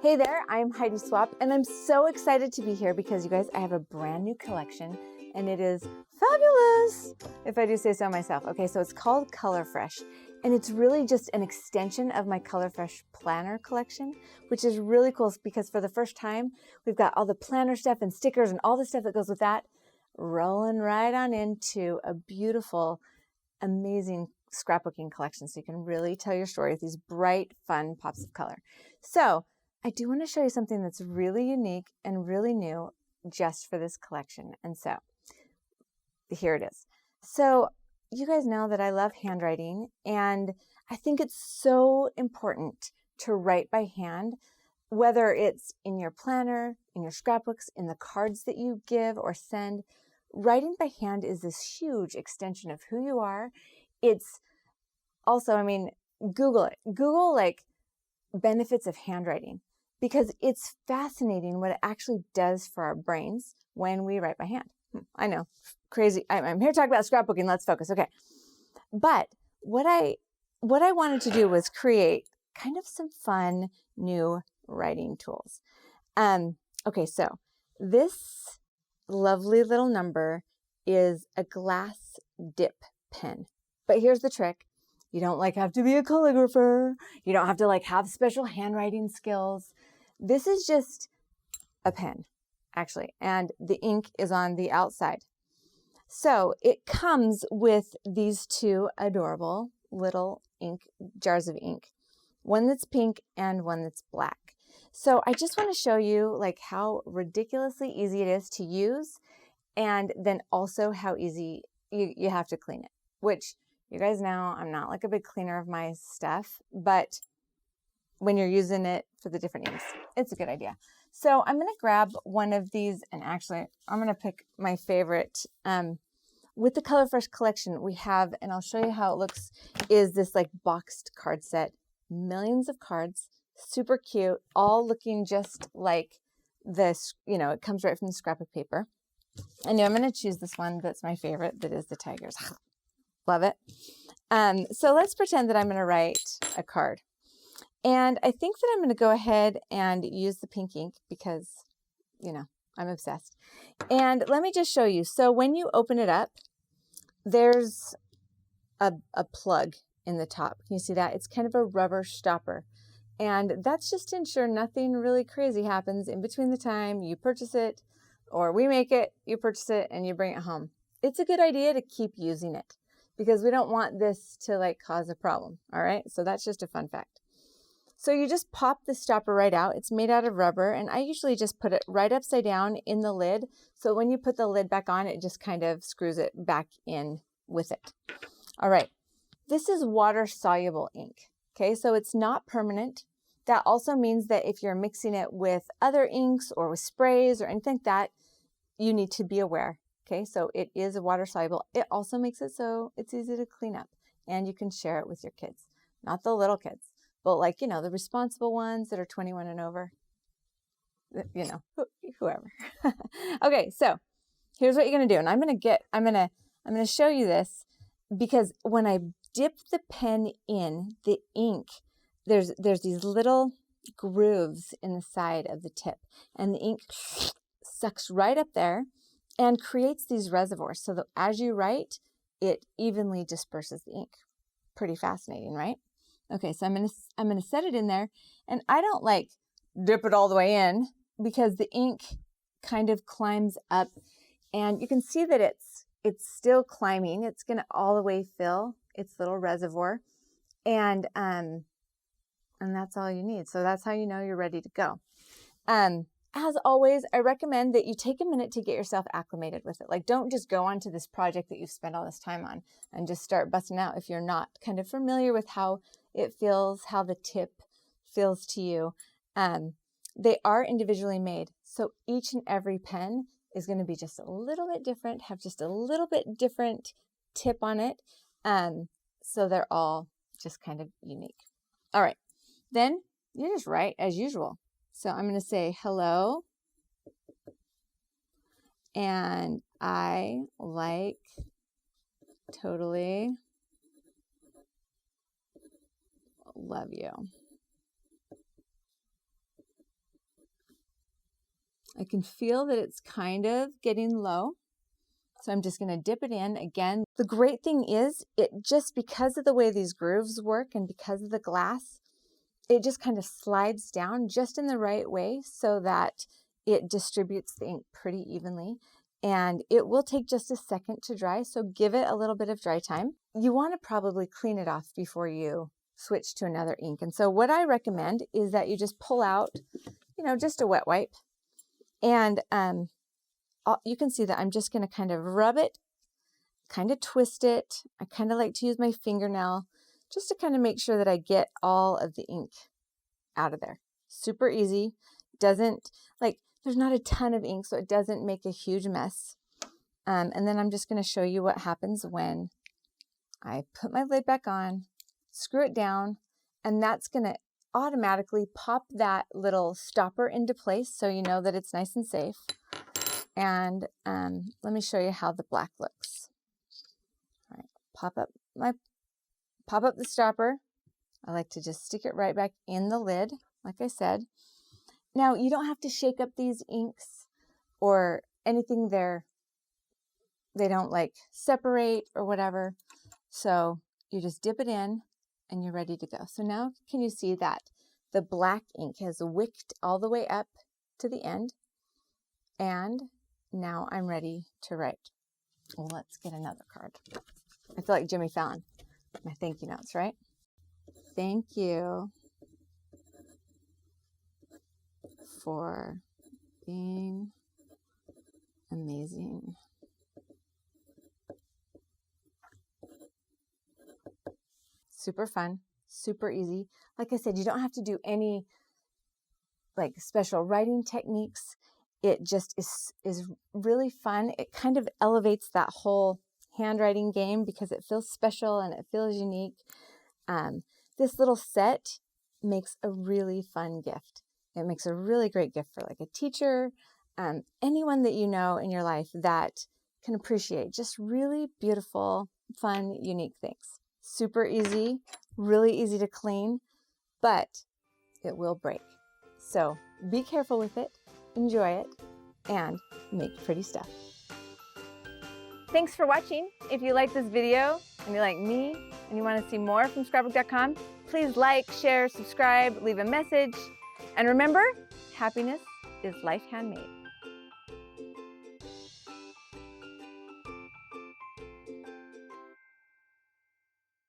Hey there, I'm Heidi Swapp, and I'm so excited to be here because you guys, I have a brand new collection, and it is fabulous, if I do say so myself. Okay, so it's called Color Fresh, and it's really just an extension of my Color Fresh planner collection, which is really cool because for the first time, we've got all the planner stuff and stickers and all the stuff that goes with that rolling right on into a beautiful, amazing scrapbooking collection, so you can really tell your story with these bright, fun pops of color. So I do want to show you something that's really unique and really new just for this collection. And so here it is. So you guys know that I love handwriting, and I think it's so important to write by hand, whether it's in your planner, in your scrapbooks, in the cards that you give or send. Writing by hand is this huge extension of who you are. It's also, Google it. Google like benefits of handwriting, because it's fascinating what it actually does for our brains when we write by hand. I know, crazy. I'm here to talk about scrapbooking. Let's focus. Okay. But what I wanted to do was create kind of some fun new writing tools. Okay, so this lovely little number is a glass dip pen. But here's the trick. You don't have to be a calligrapher. You don't have to have special handwriting skills. This is just a pen, actually, and the ink is on the outside. So it comes with these two adorable little jars of ink, one that's pink and one that's black. So I just want to show you how ridiculously easy it is to use, and then also how easy you have to clean it, which you guys know I'm not a big cleaner of my stuff, but when you're using it for the different inks, it's a good idea. So I'm going to grab one of these, and actually I'm going to pick my favorite. With the Color Fresh collection we have, and I'll show you how it looks, is this boxed card set. Millions of cards, super cute, all looking just like this, it comes right from the scrapbook paper. I know I'm going to choose this one that's my favorite, that is the tigers. Love it. So let's pretend that I'm going to write a card. And I think that I'm going to go ahead and use the pink ink because, I'm obsessed. And let me just show you. So when you open it up, there's a plug in the top. Can you see that? It's kind of a rubber stopper. And that's just to ensure nothing really crazy happens in between the time you purchase it, or we make it, you purchase it, and you bring it home. It's a good idea to keep using it, because we don't want this to cause a problem. All right. So that's just a fun fact. So you just pop the stopper right out. It's made out of rubber, and I usually just put it right upside down in the lid. So when you put the lid back on, it just kind of screws it back in with it. All right. This is water soluble ink. Okay. So it's not permanent. That also means that if you're mixing it with other inks or with sprays or anything like that, you need to be aware. Okay, so it is water soluble. It also makes it so it's easy to clean up, and you can share it with your kids. Not the little kids, but the responsible ones that are 21 and over, whoever. Okay, so here's what you're going to do. And I'm going to show you this, because when I dip the pen in the ink, there's these little grooves in the side of the tip, and the ink sucks right up there and creates these reservoirs, so that as you write, it evenly disperses the ink. Pretty fascinating, right? Okay, so I'm gonna set it in there, and I don't dip it all the way in, because the ink kind of climbs up, and you can see that it's still climbing. It's gonna all the way fill its little reservoir, and that's all you need. So that's how you know you're ready to go. As always, I recommend that you take a minute to get yourself acclimated with it. Don't just go on to this project that you've spent all this time on and just start busting out if you're not kind of familiar with how it feels, how the tip feels to you. They are individually made, so each and every pen is going to be just a little bit different, have just a little bit different tip on it. So they're all just kind of unique. All right, then you just write as usual. So I'm going to say hello, and I totally love you. I can feel that it's kind of getting low. So I'm just going to dip it in again. The great thing is it just, because of the way these grooves work and because of the glass, it just kind of slides down just in the right way so that it distributes the ink pretty evenly. And it will take just a second to dry, so give it a little bit of dry time. You want to probably clean it off before you switch to another ink. And so what I recommend is that you just pull out, just a wet wipe. And you can see that I'm just going to kind of rub it, kind of twist it. I kind of like to use my fingernail just to kind of make sure that I get all of the ink out of there. Super easy. Doesn't, there's not a ton of ink, so it doesn't make a huge mess. And then I'm just going to show you what happens when I put my lid back on, screw it down, and that's going to automatically pop that little stopper into place so you know that it's nice and safe. And let me show you how the black looks. All right, pop up the stopper. I like to just stick it right back in the lid, like I said. Now, you don't have to shake up these inks or anything there. They don't separate or whatever. So you just dip it in and you're ready to go. So now can you see that the black ink has wicked all the way up to the end? And now I'm ready to write. Well, let's get another card. I feel like Jimmy Fallon. My thank you notes, right? Thank you for being amazing. Super fun, super easy. Like I said, you don't have to do any special writing techniques. It just is really fun. It kind of elevates that whole handwriting game because it feels special and it feels unique. This little set makes a really fun gift. It makes a really great gift for a teacher, anyone that you know in your life that can appreciate just really beautiful, fun, unique things. Super easy, really easy to clean, but it will break. So be careful with it, enjoy it, and make pretty stuff. Thanks for watching. If you like this video and you like me and you want to see more from Scrapbook.com, please like, share, subscribe, leave a message. And remember, happiness is life handmade.